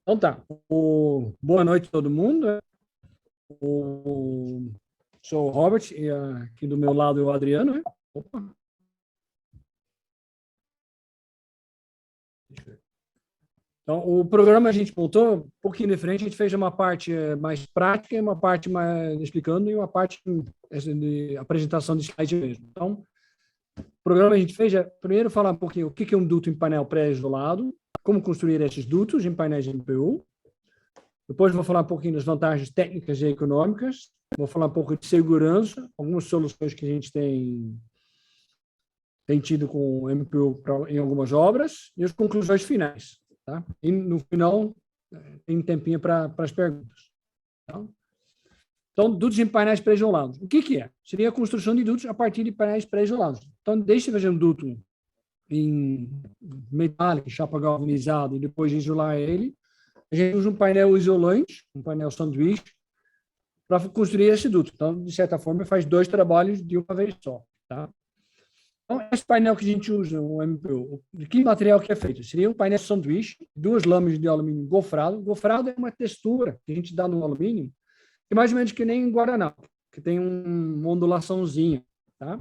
Então tá. Boa noite a todo mundo. O, Sou o Robert e aqui do meu lado é o Adriano, né? Opa. Então, o programa a gente montou um pouquinho diferente. A gente fez uma parte mais prática e uma parte mais explicando e uma parte de apresentação de slide mesmo. Então, o programa a gente fez é primeiro falar um pouquinho o que é um duto em painel pré-isolado, como construir esses dutos em painéis de MPU. Depois vou falar um pouquinho das vantagens técnicas e econômicas. Vou falar um pouco de segurança, algumas soluções que a gente tem tido com o MPU em algumas obras e as conclusões finais. Tá? E no final, tem um tempinho para as perguntas. Tá? Então, dutos em painéis pré-isolados. O que é? Seria a construção de dutos a partir de painéis pré-isolados. Então, deixe de fazer um duto em metálico, chapa galvanizada, e depois isolar ele. A gente usa um painel isolante, um painel sanduíche, para construir esse duto. Então, de certa forma, faz dois trabalhos de uma vez só. Tá? Então, esse painel que a gente usa, o MPU, de que material que é feito? Seria um painel sanduíche, duas lâminas de alumínio gofrado. Gofrado é uma textura que a gente dá no alumínio, que é mais ou menos que nem guardanapo, que tem uma ondulaçãozinha, tá?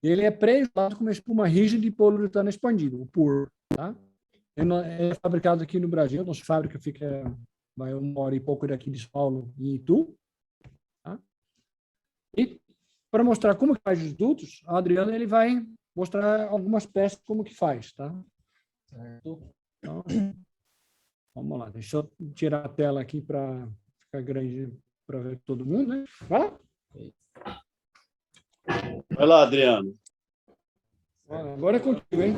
E ele é pré-isolado com uma espuma rígida de poliuretano expandido, o PUR, tá? É fabricado aqui no Brasil, nossa fábrica fica vai 1 hora e pouco daqui de São Paulo, em Itu, tá? E para mostrar como que faz os dutos, a Adriana ele vai mostrar algumas peças como que faz, tá? Certo? Então, vamos lá, deixa eu tirar a tela aqui para ficar grande para ver todo mundo, né? Vai lá. Vai lá, Adriano. Agora é contigo, hein?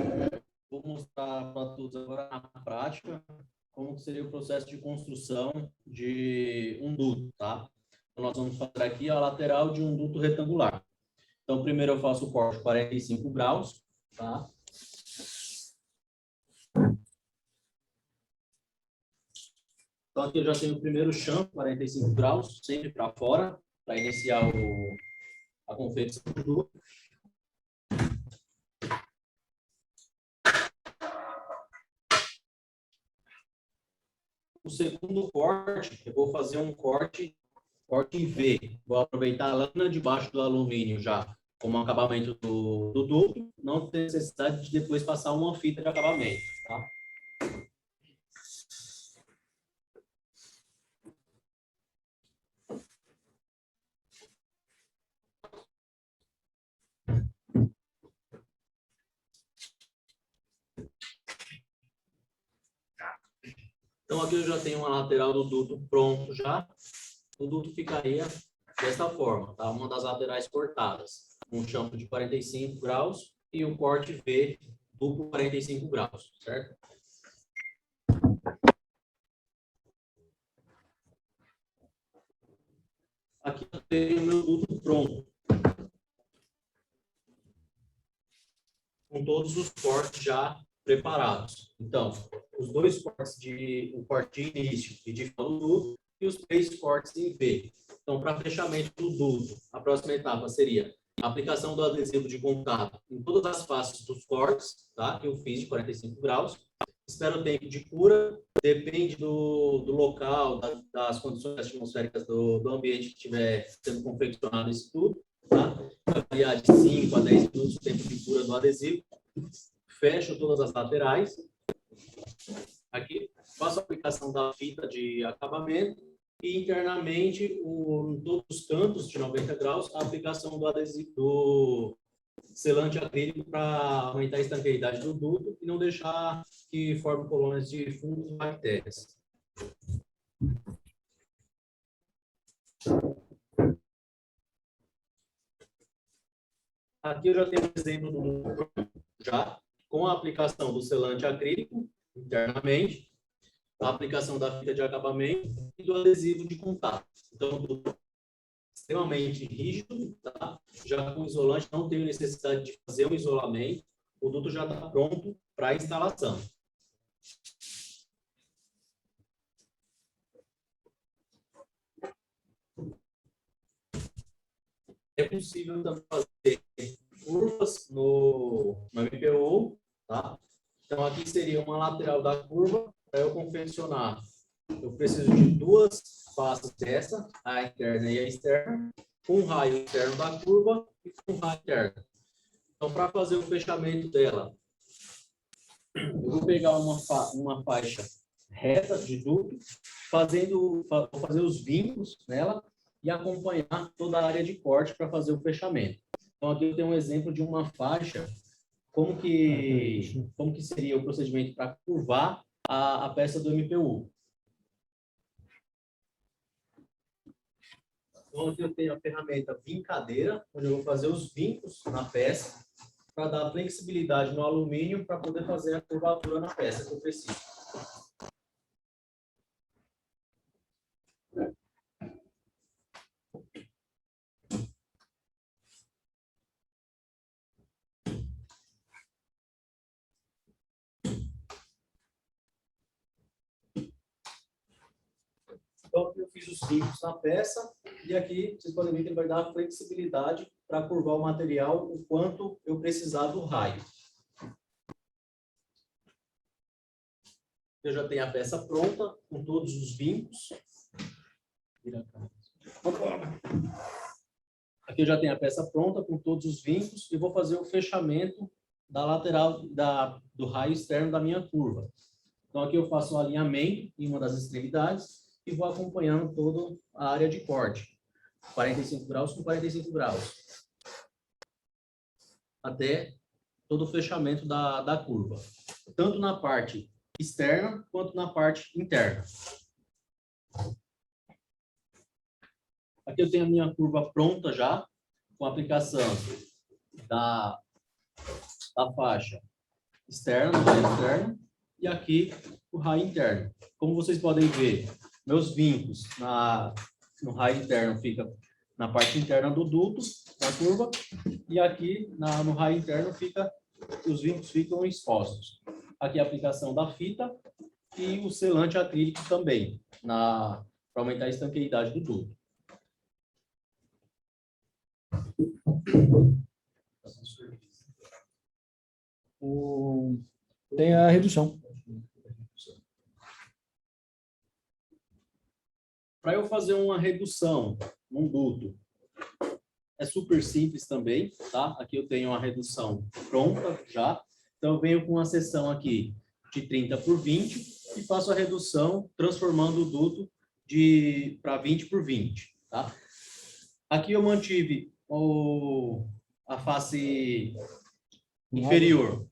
Vou mostrar para todos agora na prática como seria o processo de construção de um duto, tá? Então, nós vamos fazer aqui a lateral de um duto retangular. Então, primeiro eu faço o corte 45 graus, tá? Então, aqui eu já tenho o primeiro chão, 45 graus, sempre para fora, para iniciar a confecção do duto. O segundo corte, eu vou fazer um corte em V. Vou aproveitar a lâmina de baixo do alumínio já como acabamento do duto. Não tem necessidade de depois passar uma fita de acabamento, tá? Então, aqui eu já tenho uma lateral do duto pronto já. O duto ficaria dessa forma, tá? Uma das laterais cortadas. Um chamfer de 45 graus e um corte V duplo 45 graus, certo? Aqui eu tenho o meu duto pronto. Com todos os cortes já preparados. Então, os dois cortes o corte de início e de final do duto e os 3 cortes em V. Então, para fechamento do duto, a próxima etapa seria a aplicação do adesivo de contato em todas as faces dos cortes, tá? Que eu fiz de 45 graus. Espero o tempo de cura, depende do local, das condições atmosféricas do ambiente que estiver sendo confeccionado esse tudo, tá? Vai variar de 5 a 10 minutos o tempo de cura do adesivo. Fecho todas as laterais. Aqui, faço a aplicação da fita de acabamento e internamente, em todos os cantos de 90 graus, a aplicação do adesivo do selante acrílico para aumentar a estanqueidade do duto e não deixar que forme colônias de fungos e bactérias. Aqui eu já tenho um exemplo do duto, já com a aplicação do selante acrílico internamente, a aplicação da fita de acabamento e do adesivo de contato. Então, o duto extremamente rígido, tá? Já com isolante, não tenho necessidade de fazer um isolamento, o duto já está pronto para a instalação. É possível também fazer curvas no MPU, tá? Então, aqui seria uma lateral da curva para eu confeccionar eu preciso de duas faces dessa, a interna e a externa, com um raio interno da curva e com um raio interno. Então, para fazer o fechamento dela, eu vou pegar uma faixa reta de duto, vou fazer os vincos nela e acompanhar toda a área de corte para fazer o fechamento. Então, aqui eu tenho um exemplo de uma faixa, como que seria o procedimento para curvar a peça do MPU. Então, aqui eu tenho a ferramenta vincadeira, onde eu vou fazer os vincos na peça, para dar flexibilidade no alumínio, para poder fazer a curvatura na peça que eu preciso. Então, aqui eu fiz os vincos na peça, e aqui vocês podem ver que ele vai dar flexibilidade para curvar o material o quanto eu precisar do raio. Eu já tenho a peça pronta, com todos os vincos. Aqui eu já tenho a peça pronta, com todos os vincos, e vou fazer o fechamento da lateral do raio externo da minha curva. Então, aqui eu faço o alinhamento em uma das extremidades, e vou acompanhando toda a área de corte, 45 graus com 45 graus, até todo o fechamento da curva, tanto na parte externa quanto na parte interna. Aqui eu tenho a minha curva pronta já, com a aplicação da faixa externa, no raio externo, e aqui o raio interno. Como vocês podem ver, meus vincos no raio interno fica na parte interna do duto, da curva, e aqui no raio interno os vincos ficam expostos. Aqui a aplicação da fita e o selante acrílico também, para aumentar a estanqueidade do duto. Tem a redução. Para eu fazer uma redução num duto, é super simples também, tá? Aqui eu tenho uma redução pronta já. Então, eu venho com uma seção aqui de 30 por 20 e faço a redução transformando o duto para 20 por 20, tá? Aqui eu mantive a face inferior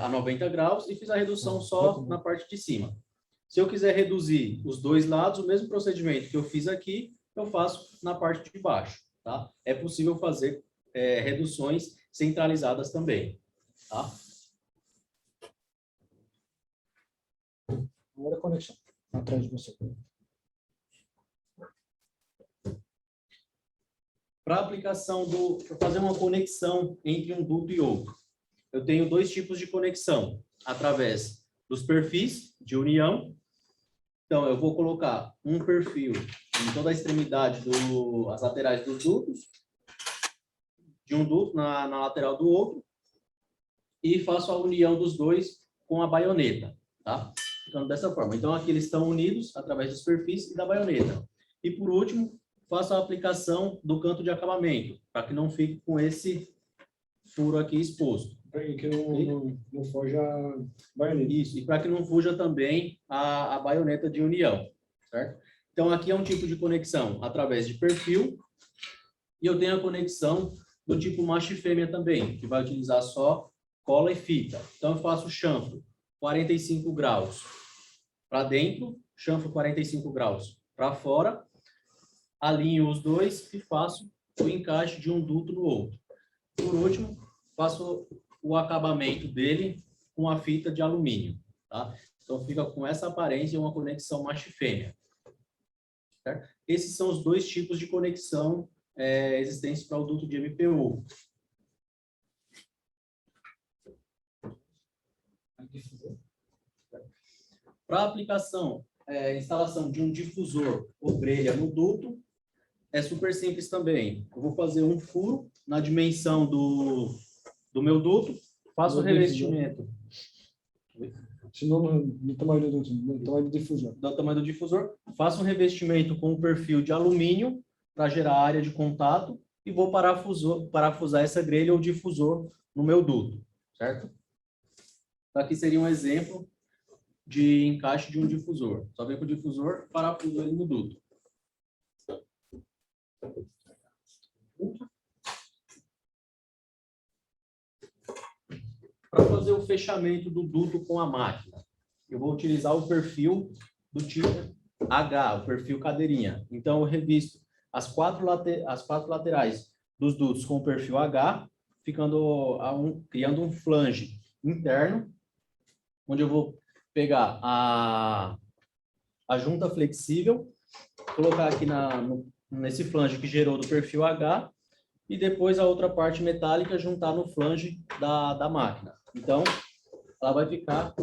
a 90 graus e fiz a redução só na parte de cima. Se eu quiser reduzir os dois lados, o mesmo procedimento que eu fiz aqui, eu faço na parte de baixo, tá? É possível fazer reduções centralizadas também, tá? Agora a conexão, atrás de você. Para aplicação para fazer uma conexão entre um duto e outro, eu tenho dois tipos de conexão, através dos perfis de união. Então, eu vou colocar um perfil em toda a extremidade as laterais dos dutos, de um duto na lateral do outro, e faço a união dos dois com a baioneta, tá? Ficando dessa forma. Então, aqui eles estão unidos através dos perfis e da baioneta. E, por último, faço a aplicação do canto de acabamento, para que não fique com esse furo aqui exposto. Para que não fuja a baioneta. Isso, e para que não fuja também a baioneta de união, certo? Então, aqui é um tipo de conexão através de perfil, e eu tenho a conexão do tipo macho e fêmea também, que vai utilizar só cola e fita. Então, eu faço chanfro 45 graus para dentro, chanfro 45 graus para fora, alinho os dois e faço o encaixe de um duto no outro. Por último, faço o acabamento dele com a fita de alumínio, tá? Então, fica com essa aparência, uma conexão macho e fêmea. Certo? Esses são os dois tipos de conexão existentes para o duto de MPU. Para a aplicação, instalação de um difusor ou grelha no duto, é super simples também. Eu vou fazer um furo na dimensão do meu duto, faço o revestimento. Se não, no tamanho no tamanho do difusor. Do tamanho do difusor, faço um revestimento com um perfil de alumínio para gerar área de contato e vou parafusar essa grelha ou difusor no meu duto, certo? Aqui seria um exemplo de encaixe de um difusor. Só vem com o difusor, parafuso ele no duto. Para fazer o fechamento do duto com a máquina, eu vou utilizar o perfil do tipo H, o perfil cadeirinha. Então, eu revisto as quatro laterais dos dutos com o perfil H, criando um flange interno, onde eu vou pegar a junta flexível, colocar aqui nesse flange que gerou do perfil H, e depois a outra parte metálica juntar no flange da máquina. Então, ela vai ficar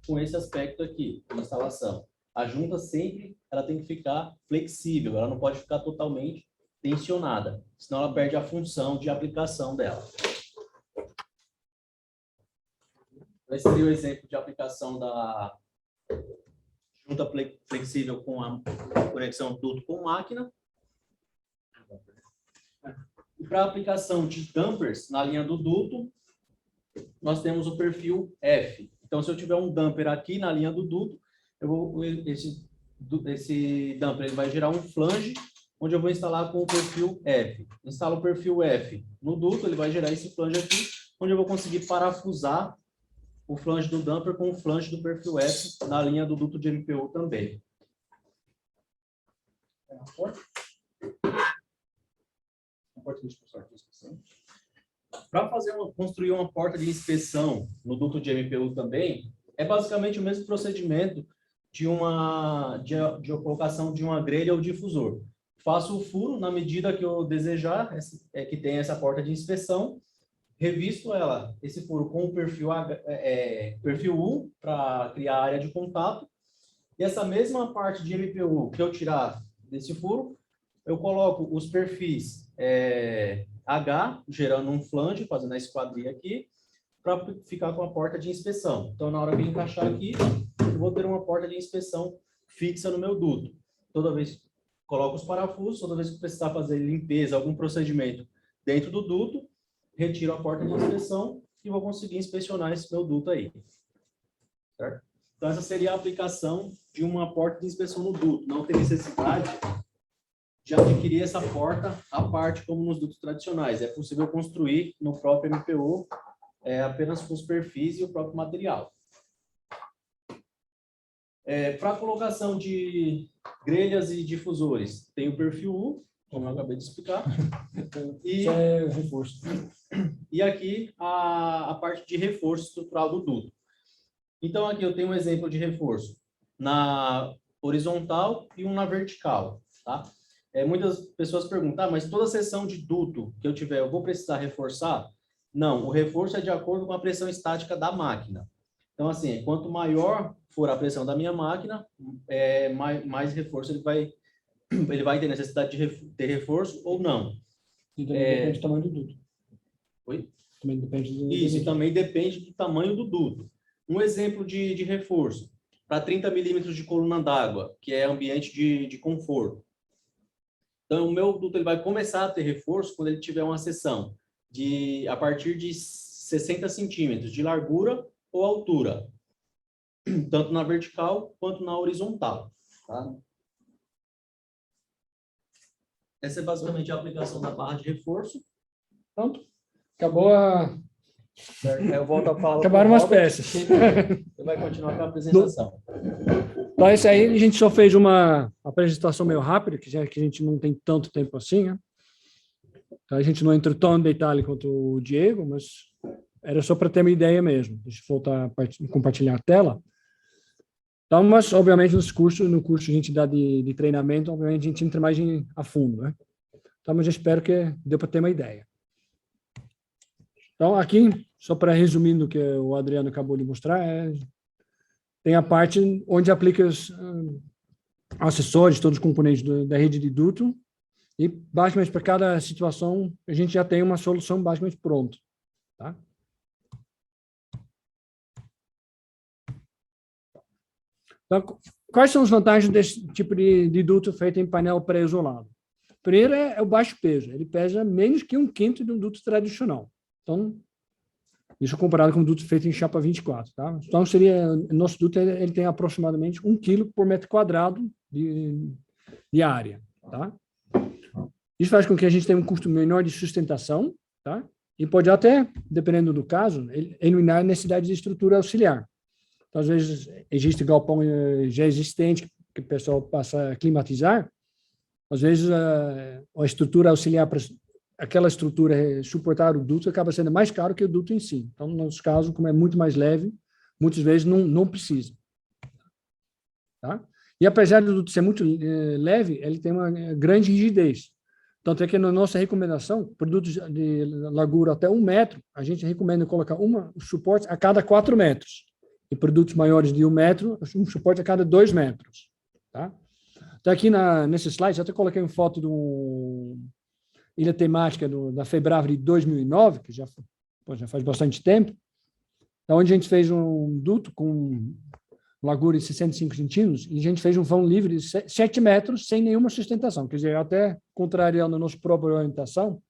com esse aspecto aqui, de instalação. A junta sempre ela tem que ficar flexível, ela não pode ficar totalmente tensionada, senão ela perde a função de aplicação dela. Esse seria o exemplo de aplicação da junta flexível com a conexão duto com máquina. E para a aplicação de dampers na linha do duto, nós temos o perfil F. Então, se eu tiver um damper aqui na linha do duto, esse damper ele vai gerar um flange, onde eu vou instalar com o perfil F. Instalo o perfil F no duto, ele vai gerar esse flange aqui, onde eu vou conseguir parafusar o flange do damper com o flange do perfil F na linha do duto de MPU também. Para construir uma porta de inspeção no duto de MPU também, é basicamente o mesmo procedimento de colocação de uma grelha ou difusor. Faço o furo na medida que eu desejar, que tem essa porta de inspeção, revisto esse furo com o perfil U para criar área de contato, e essa mesma parte de MPU que eu tirar desse furo, eu coloco os perfis H, gerando um flange, fazendo a esquadria aqui, para ficar com a porta de inspeção. Então, na hora que eu encaixar aqui, eu vou ter uma porta de inspeção fixa no meu duto. Toda vez que coloco os parafusos, toda vez que precisar fazer limpeza, algum procedimento dentro do duto, retiro a porta de inspeção e vou conseguir inspecionar esse meu duto aí. Certo? Então, essa seria a aplicação de uma porta de inspeção no duto. Não tem necessidade de adquirir essa porta à parte, como nos dutos tradicionais. É possível construir no próprio MPU apenas com os perfis e o próprio material. Para a colocação de grelhas e difusores, tem o perfil U, como eu acabei de explicar. Isso é reforço. E aqui a parte de reforço estrutural do duto. Então, aqui eu tenho um exemplo de reforço na horizontal e um na vertical. Tá? Muitas pessoas perguntam, mas toda seção de duto que eu tiver, eu vou precisar reforçar? Não, o reforço é de acordo com a pressão estática da máquina. Então, assim, quanto maior for a pressão da minha máquina, mais reforço ele vai ter necessidade de ter reforço ou não. E também depende do tamanho do duto. Oi? Também depende do Isso, também depende do tamanho do duto. Um exemplo de reforço, para 30 milímetros de coluna d'água, que é ambiente de conforto. Então, o meu duto ele vai começar a ter reforço quando ele tiver uma seção a partir de 60 centímetros de largura ou altura, tanto na vertical quanto na horizontal. Tá? Essa é basicamente a aplicação da barra de reforço. Pronto. Acabou a... Eu volto a falar. Acabaram umas peças. Você vai continuar com a apresentação. Então, isso aí a gente só fez uma apresentação meio rápida, que a gente não tem tanto tempo assim, né? Então, a gente não entrou tão em detalhe quanto o Diego, mas era só para ter uma ideia mesmo. Deixa eu voltar a compartilhar a tela. Então, mas, obviamente, no curso a gente dá de treinamento, obviamente, a gente entra mais a fundo, né? Então, mas eu espero que deu para ter uma ideia. Então, aqui, só para resumir o que o Adriano acabou de mostrar, tem a parte onde aplica os acessórios, todos os componentes da rede de duto, e, basicamente, para cada situação, a gente já tem uma solução basicamente pronta. Tá? Então, quais são as vantagens desse tipo de duto feito em painel pré-isolado? Primeiro é o baixo peso, ele pesa menos que 1/5 de um duto tradicional. Então, isso comparado com o duto feito em chapa 24, tá? Então, nosso duto ele tem aproximadamente 1 quilo por metro quadrado de área, tá? Isso faz com que a gente tenha um custo menor de sustentação, tá? E pode até, dependendo do caso, eliminar a necessidade de estrutura auxiliar. Então, às vezes, existe galpão já existente que o pessoal passa a climatizar, às vezes a estrutura auxiliar para aquela estrutura suportar o duto acaba sendo mais caro que o duto em si. Então, no nosso caso, como é muito mais leve, muitas vezes não precisa. Tá? E apesar do duto ser muito leve, ele tem uma grande rigidez. Tanto é que na nossa recomendação, produtos de largura até 1 metro, a gente recomenda colocar suporte a cada 4 metros. E produtos maiores de 1 metro, um suporte a cada 2 metros. Tá? Então, aqui nesse slide, eu até coloquei uma foto do ilha temática da Febrava de 2009, que já faz bastante tempo, onde a gente fez um duto com largura de 65 centímetros e a gente fez um vão livre de 7 metros sem nenhuma sustentação. Quer dizer, até contrariando a nossa própria orientação,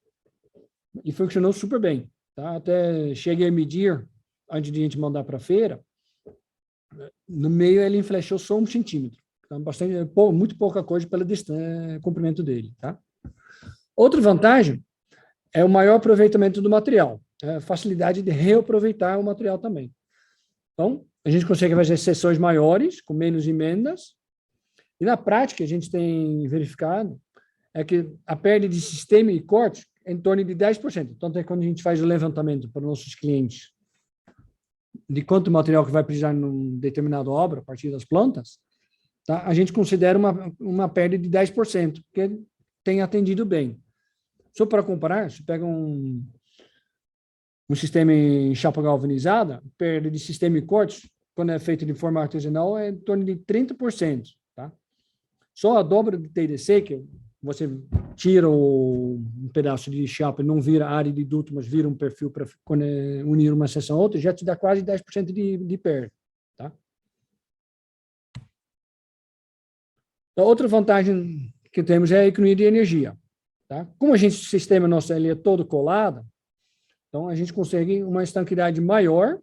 e funcionou super bem. Tá? Até cheguei a medir, antes de a gente mandar para a feira, no meio ele enflechou só 1 centímetro. Então, muito pouca coisa pelo comprimento dele. Tá? Outra vantagem é o maior aproveitamento do material, a facilidade de reaproveitar o material também. Então, a gente consegue fazer seções maiores, com menos emendas, e na prática a gente tem verificado que a perda de sistema e corte é em torno de 10%. Então, até quando a gente faz o levantamento para os nossos clientes de quanto material que vai precisar em determinada obra, a partir das plantas, tá? A gente considera uma perda de 10%, que tem atendido bem. Só para comparar, se pega um sistema em chapa galvanizada, perda de sistema e cortes, quando é feito de forma artesanal, é em torno de 30%. Tá? Só a dobra de TDC, que você tira um pedaço de chapa e não vira área de duto, mas vira um perfil para unir uma seção a outra, já te dá quase 10% de perda. Tá? A outra vantagem que temos é a economia de energia. Tá? Como o sistema nosso ele é todo colado, então a gente consegue uma estanquidade maior,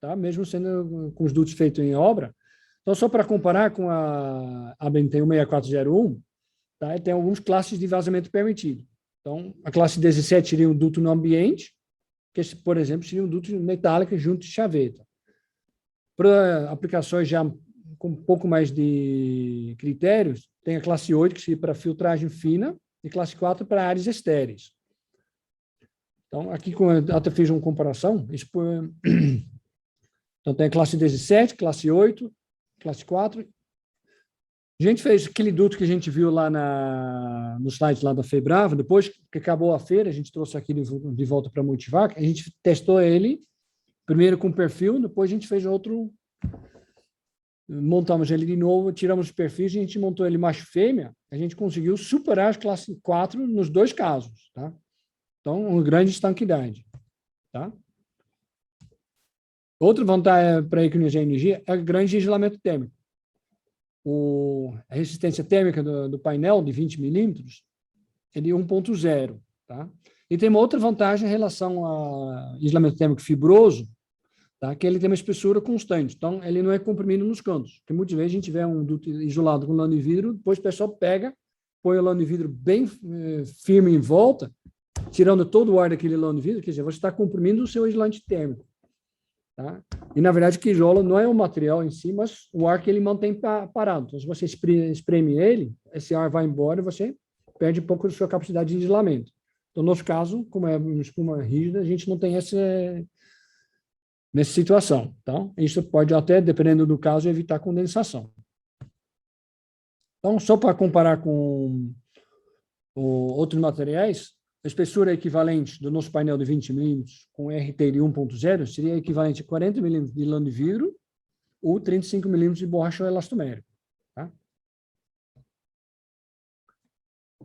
tá? Mesmo sendo com os dutos feitos em obra. Então, só para comparar com a ABNT 16401, tá? Tem algumas classes de vazamento permitido. Então, a classe 17 seria um duto no ambiente, que, por exemplo, seria um duto metálico junto de chaveta. Para aplicações já com um pouco mais de critérios, tem a classe 8, que seria para filtragem fina, e classe 4 para áreas estéreis. Então, aqui eu até fiz uma comparação. Então, tem a classe 17, classe 8, classe 4. A gente fez aquele duto que a gente viu lá no site lá da Febrava. Depois que acabou a feira, a gente trouxe aqui de volta para a Multivac. A gente testou ele, primeiro com perfil, depois a gente fez outro. Montamos ele de novo, tiramos os perfis, a gente montou ele macho fêmea, a gente conseguiu superar as classe 4 nos 2 casos, tá? Então, uma grande estanquidade, tá? Outra vantagem para economizar energia é o grande isolamento térmico. A resistência térmica do painel de 20 milímetros é de 1.0, tá? E tem uma outra vantagem em relação ao isolamento térmico fibroso, tá? Que ele tem uma espessura constante, então ele não é comprimido nos cantos, porque muitas vezes a gente vê um duto isolado com lã de vidro, depois o pessoal pega, põe o lã de vidro bem firme em volta, tirando todo o ar daquele lã de vidro, quer dizer, você está comprimindo o seu isolante térmico. Tá? E, na verdade, o que isola não é o material em si, mas o ar que ele mantém parado. Então, se você espreme ele, esse ar vai embora e você perde um pouco da sua capacidade de isolamento. Então, no nosso caso, como é uma espuma rígida, a gente não tem nessa situação. Então, isso pode até, dependendo do caso, evitar condensação. Então, só para comparar com outros materiais, a espessura equivalente do nosso painel de 20 milímetros com RT de 1.0 seria equivalente a 40 milímetros de lã de vidro ou 35 milímetros de borracha elastomérica. Tá?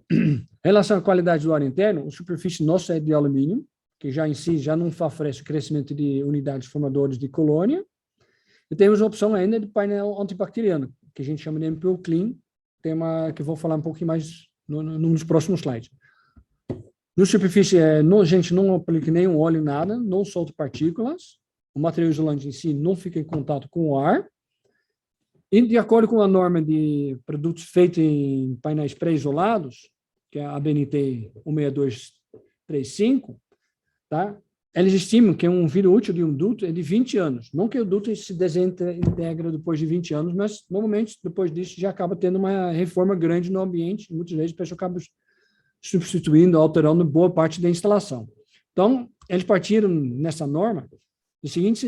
Em relação à qualidade do ar interno, a superfície nossa é de alumínio, que já em si já não favorece o crescimento de unidades formadoras de colônia, E temos a opção ainda de painel antibacteriano, que a gente chama de MPO Clean, tema que eu vou falar um pouquinho mais nos próximos slides. No superfície, a gente não aplica nenhum óleo, nada, não solta partículas, o material isolante em si não fica em contato com o ar, e de acordo com a norma de produtos feitos em painéis pré-isolados, que é a ABNT 16235, tá? Eles estimam que um vida útil de um duto é de 20 anos. Não que o duto se desintegra depois de 20 anos, mas normalmente depois disso já acaba tendo uma reforma grande no ambiente. Muitas vezes a pessoa acaba substituindo, alterando boa parte da instalação. Então, eles partiram nessa norma do seguinte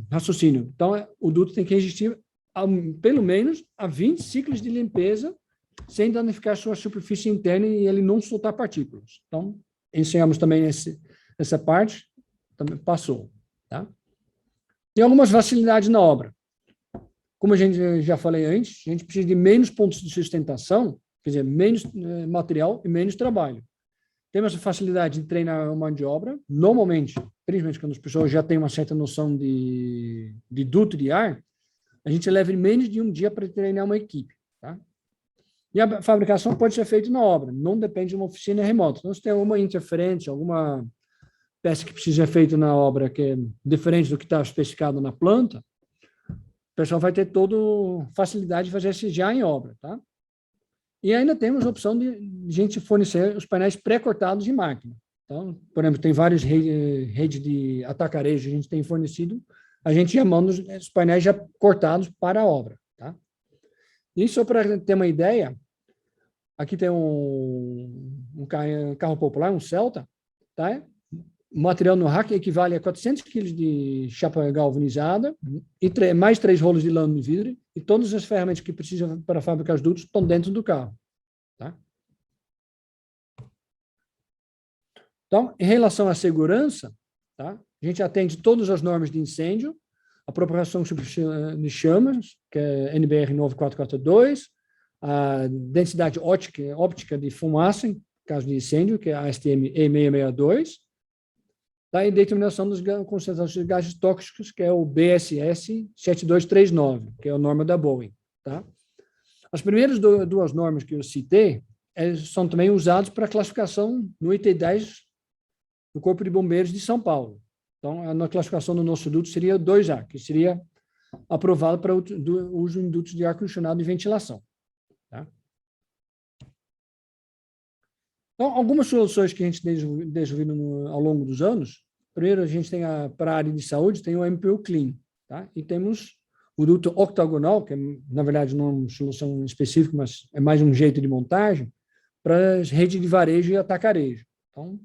raciocínio. Então, o duto tem que resistir pelo menos a 20 ciclos de limpeza sem danificar sua superfície interna e ele não soltar partículas. Então, ensinamos também essa parte, também passou. Tá? Tem algumas facilidades na obra. Como a gente já falei antes, a gente precisa de menos pontos de sustentação, quer dizer, menos material e menos trabalho. Temos a facilidade de treinar uma mão de obra, normalmente, principalmente quando as pessoas já têm uma certa noção de duto de ar, a gente leva menos de um dia para treinar uma equipe. Tá? E a fabricação pode ser feita na obra, não depende de uma oficina remota. Então, se tem alguma interferência, alguma peça que precisa ser feita na obra que é diferente do que está especificado na planta, o pessoal vai ter toda facilidade de fazer isso já em obra. Tá? E ainda temos a opção de a gente fornecer os painéis pré-cortados de máquina. Então, por exemplo, tem várias redes de atacarejo que a gente tem fornecido, a gente já manda os painéis já cortados para a obra. Tá? E só para ter uma ideia, aqui tem um carro popular, um Celta, tá? O material no rack equivale a 400 kg de chapa galvanizada e mais 3 rolos de lâmina de vidro, e todas as ferramentas que precisam para fabricar os dutos estão dentro do carro. Tá? Então, em relação à segurança, tá? A gente atende todas as normas de incêndio, a propagação de chamas, que é NBR 9442, a densidade óptica de fumaça, em caso de incêndio, que é a ASTM E662, tá? E determinação das concentrações de gases tóxicos, que é o BSS 7239, que é a norma da Boeing. Tá? As primeiras duas normas que eu citei são também usadas para classificação no item 10 do Corpo de Bombeiros de São Paulo. Então, a classificação do nosso duto seria 2A, que seria aprovado para o uso em dutos de ar-condicionado e ventilação. Tá? Então, algumas soluções que a gente desenvolveu ao longo dos anos. Primeiro, a gente tem para a área de saúde, tem o MPO Clean. Tá? E temos o duto octagonal, que na verdade não é uma solução específica, mas é mais um jeito de montagem, para as redes de varejo e atacarejo. Então, o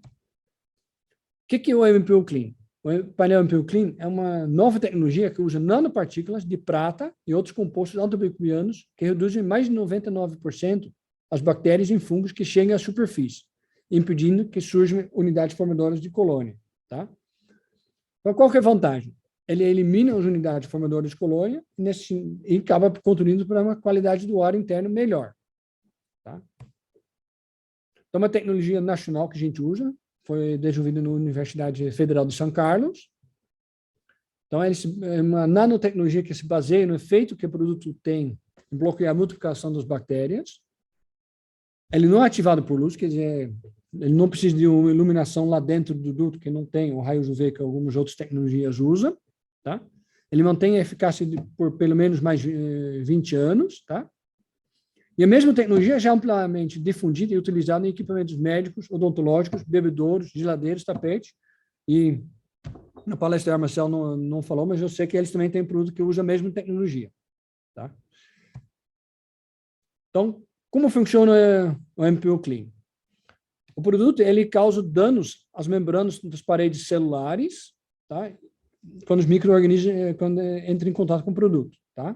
que é o MPO Clean? O painel MPO Clean é uma nova tecnologia que usa nanopartículas de prata e outros compostos antimicrobianos que reduzem mais de 99% as bactérias e fungos que chegam à superfície, impedindo que surjam unidades formadoras de colônia. Tá? Então, qual que é a vantagem? Ele elimina as unidades formadoras de colônia e acaba contribuindo para uma qualidade do ar interno melhor. Tá? Então, uma tecnologia nacional que a gente usa, foi desenvolvido na Universidade Federal de São Carlos. Então, é uma nanotecnologia que se baseia no efeito que o produto tem em bloquear a multiplicação das bactérias. Ele não é ativado por luz, quer dizer, ele não precisa de uma iluminação lá dentro do duto, que não tem o raio UV que algumas outras tecnologias usam. Tá? Ele mantém a eficácia por pelo menos mais 20 anos. Tá? E a mesma tecnologia já é amplamente difundida e utilizada em equipamentos médicos, odontológicos, bebedouros, geladeiros, tapete. E na palestra a Marcel não falou, mas eu sei que eles também têm produto que usa a mesma tecnologia. Tá? Então, como funciona o MPO Clean? O produto ele causa danos às membranas das paredes celulares, tá? Quando os micro-organismos entram em contato com o produto. Tá?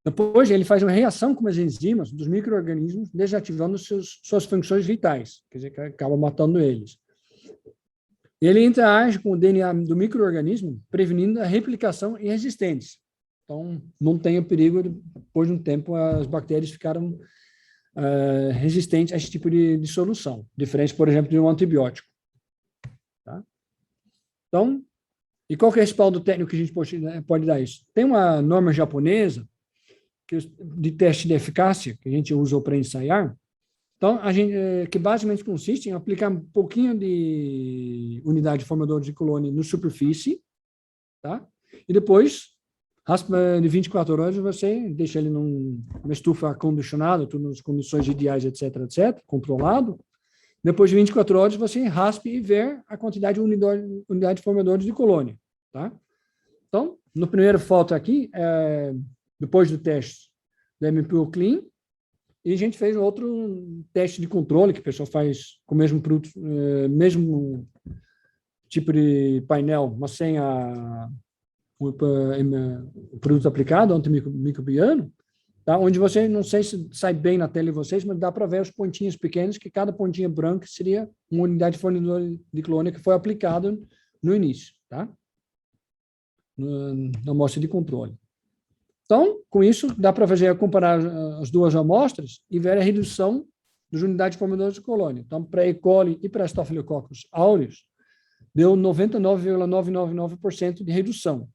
Depois, ele faz uma reação com as enzimas dos micro-organismos, desativando suas funções vitais, quer dizer, que acaba matando eles. Ele interage com o DNA do micro-organismo, prevenindo a replicação e resistência. Então, não tem perigo, depois de um tempo, as bactérias ficaram resistentes a esse tipo de solução, diferente, por exemplo, de um antibiótico. Tá? Então, E qual que é o respaldo técnico que a gente pode dar isso? Tem uma norma japonesa de teste de eficácia que a gente usou para ensaiar. Então, que basicamente consiste em aplicar um pouquinho de unidade formadora de colônia na superfície, tá? E depois, raspa de 24 horas, você deixa ele numa estufa condicionada, tudo nas condições ideais, etc., etc., controlado. Depois de 24 horas, você raspe e vê a quantidade de unidade formadora de colônia, tá? Então, no primeiro foto aqui, depois do teste do MPO Clean, e a gente fez outro teste de controle que o pessoal faz com o mesmo produto, mesmo tipo de painel, mas sem o produto aplicado, antimicrobiano, tá? Onde você, não sei se sai bem na tela de vocês, mas dá para ver os pontinhos pequenos, que cada pontinha branca seria uma unidade fornecedora de colônia que foi aplicada no início, tá? Na amostra de controle. Então, com isso, dá para comparar as duas amostras e ver a redução das unidades formadoras de colônia. Então, para E. coli e para Staphylococcus aureus, deu 99,999% de redução.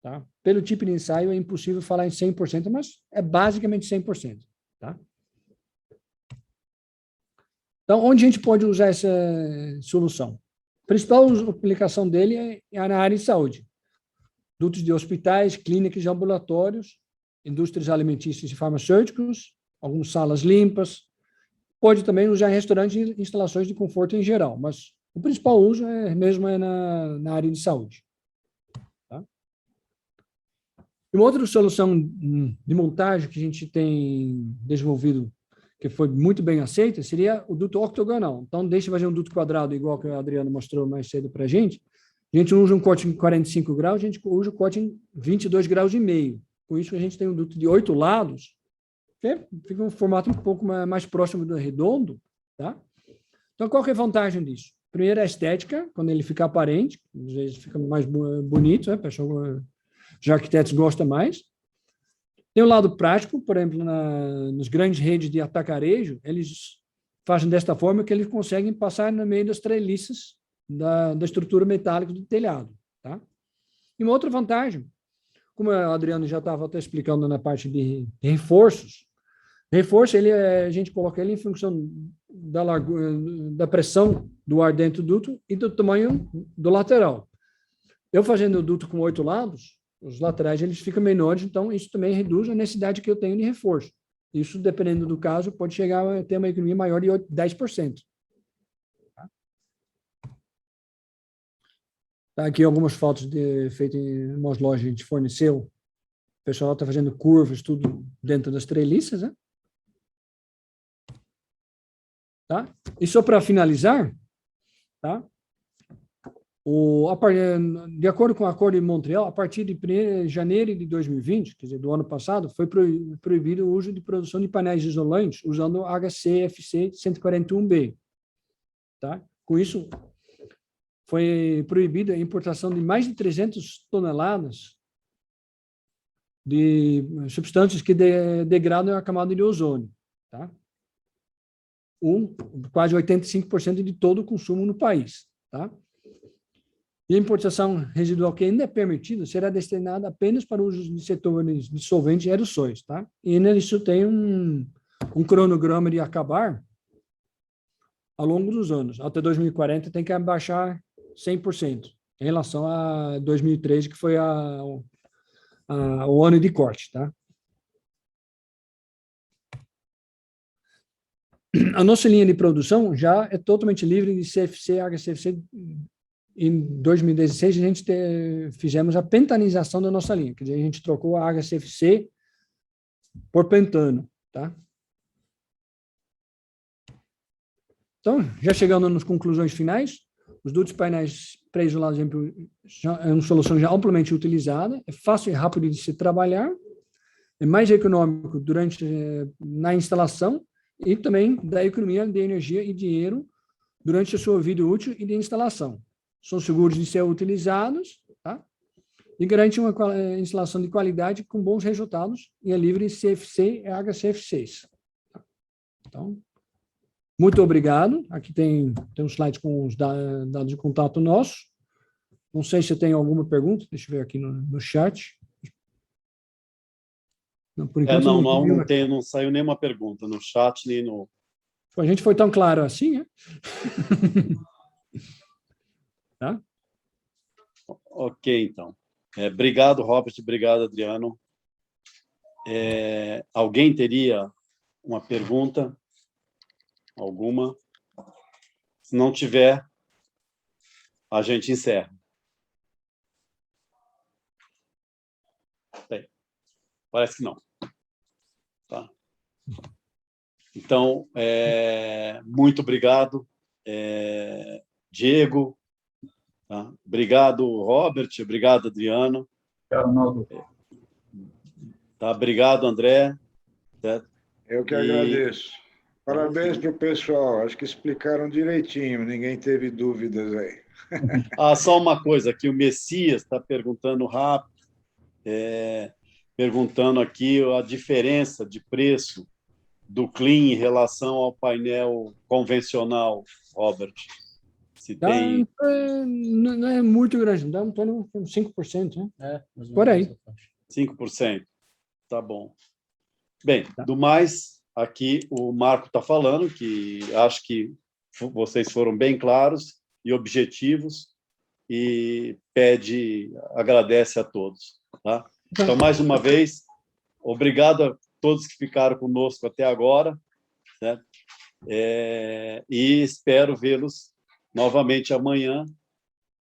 Tá? Pelo tipo de ensaio, é impossível falar em 100%, mas é basicamente 100%. Tá? Então, onde a gente pode usar essa solução? A principal aplicação dele é na área de saúde. Dutos de hospitais, clínicas e ambulatórios, indústrias alimentícias e farmacêuticos, algumas salas limpas. Pode também usar em restaurantes e instalações de conforto em geral, mas o principal uso mesmo na área de saúde. Tá? E uma outra solução de montagem que a gente tem desenvolvido, que foi muito bem aceita, seria o duto octogonal. Então, deixa eu fazer um duto quadrado, igual que o Adriano mostrou mais cedo para a gente. A gente usa um corte em 45 graus, a gente usa o corte em 22 graus e meio. Com isso, a gente tem um duto de 8 lados, que fica um formato um pouco mais próximo do redondo. Tá? Então, qual que é a vantagem disso? Primeiro, a estética, quando ele fica aparente, às vezes fica mais bonito, né? Pessoal, os arquitetos gostam mais. Tem o lado prático, por exemplo, nas grandes redes de atacarejo, eles fazem desta forma que eles conseguem passar no meio das treliças da estrutura metálica do telhado. Tá? E uma outra vantagem, como o Adriano já estava até explicando na parte de reforços, reforço, a gente coloca ele em função da pressão do ar dentro do duto e do tamanho do lateral. Eu fazendo o duto com 8 lados, os laterais eles ficam menores, então isso também reduz a necessidade que eu tenho de reforço. Isso, dependendo do caso, pode chegar a ter uma economia maior de 10%. Tá aqui algumas fotos feitas em umas lojas que a gente forneceu. O pessoal está fazendo curvas, tudo dentro das treliças, né? Tá? E só para finalizar, tá? De acordo com o Acordo de Montreal, a partir de janeiro de 2020, quer dizer, do ano passado, foi proibido o uso de produção de painéis isolantes usando o HCFC 141B. Tá? Com isso, foi proibida a importação de mais de 300 toneladas de substâncias que degradam a camada de ozônio. Tá? Quase 85% de todo o consumo no país. Tá? E a importação residual que ainda é permitida será destinada apenas para usos de setores de solventes e aerossóis. Tá? E nisso tem um cronograma de acabar ao longo dos anos. Até 2040 tem que abaixar 100% em relação a 2013, que foi o ano de corte. Tá? A nossa linha de produção já é totalmente livre de CFC, HCFC. Em 2016, a gente fizemos a pentanização da nossa linha, quer dizer, a gente trocou a HCFC por pentano. Tá? Então, já chegando nas conclusões finais, os dutos painéis pré-isolados é uma solução já amplamente utilizada, é fácil e rápido de se trabalhar, é mais econômico na instalação e também dá economia de energia e dinheiro durante a sua vida útil e de instalação. São seguros de ser utilizados, tá? E garante uma instalação de qualidade com bons resultados e é livre de CFC e HCFCs. Tá? Então, muito obrigado. Aqui tem um slide com os dados de contato nosso. Não sei se tem alguma pergunta, deixa eu ver aqui no chat. Não, por enquanto não saiu nenhuma pergunta no chat, nem no... A gente foi tão claro assim, né? Tá? Ok, então. Obrigado, Robert, obrigado, Adriano. Alguém teria uma pergunta? Alguma? Se não tiver, a gente encerra. Bem, parece que não. Tá? Então, muito obrigado, Diego. Tá? Obrigado, Robert. Obrigado, Adriano. Tá? Obrigado, André. Certo? Eu que agradeço. Parabéns para o pessoal. Acho que explicaram direitinho. Ninguém teve dúvidas aí. Só uma coisa aqui. O Messias está perguntando rápido. Perguntando aqui a diferença de preço do Clean em relação ao painel convencional, Robert. Se tem... Não é muito grande, não dá um torno de 5%, né? Por aí. 5%. Tá bom. Bem, do mais, aqui o Marco está falando que acho que vocês foram bem claros e objetivos e agradece a todos. Tá? Então, mais uma vez, obrigado a todos que ficaram conosco até agora, né? E espero vê-los novamente amanhã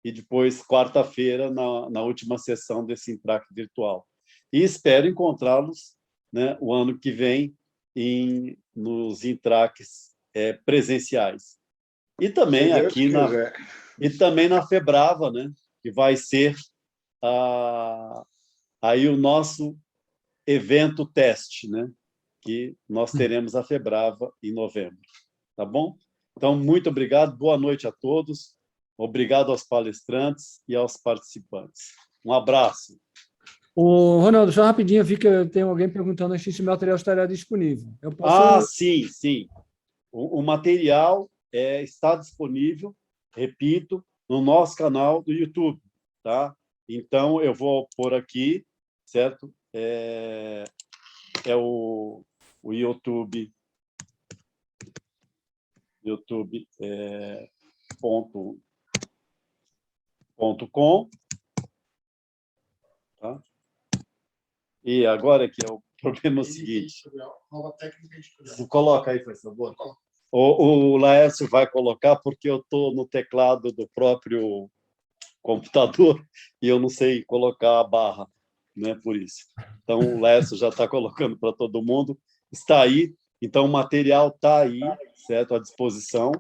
e depois quarta-feira na última sessão desse Intrac virtual. E espero encontrá-los, né, o ano que vem nos Intracs presenciais. E também aqui na Febrava, né, que vai ser aí o nosso evento teste, né, que nós teremos a Febrava em novembro. Tá bom? Então, muito obrigado, boa noite a todos, obrigado aos palestrantes e aos participantes. Um abraço. Ronaldo, só rapidinho, vi que tem alguém perguntando se esse material estará disponível. Eu posso... Sim, sim. O material está disponível, repito, no nosso canal do YouTube. Tá? Então, eu vou pôr aqui, certo? O YouTube... youtube.com, tá? E agora que é o problema seguinte. Coloca aí, por favor. O Laércio vai colocar porque eu estou no teclado do próprio computador e eu não sei colocar a barra, né? Por isso. Então, o Laércio já está colocando para todo mundo. Está aí. Então, o material está aí, certo? À disposição.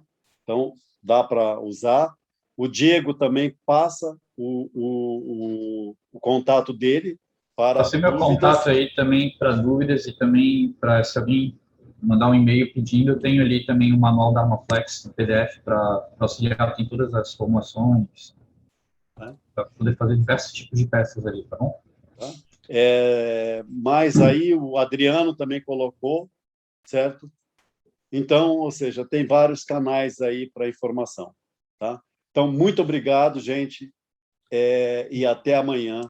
Então, dá para usar. O Diego também passa o contato dele para Passei meu contato aí também para dúvidas e também para se alguém mandar um e-mail pedindo, eu tenho ali também o manual da Amaflex no PDF para auxiliar em todas as formulações, para poder fazer diversos tipos de peças ali, tá bom? Tá? Mas aí o Adriano também colocou, certo? Então, ou seja, tem vários canais aí para informação. Tá? Então, muito obrigado, gente, e até amanhã.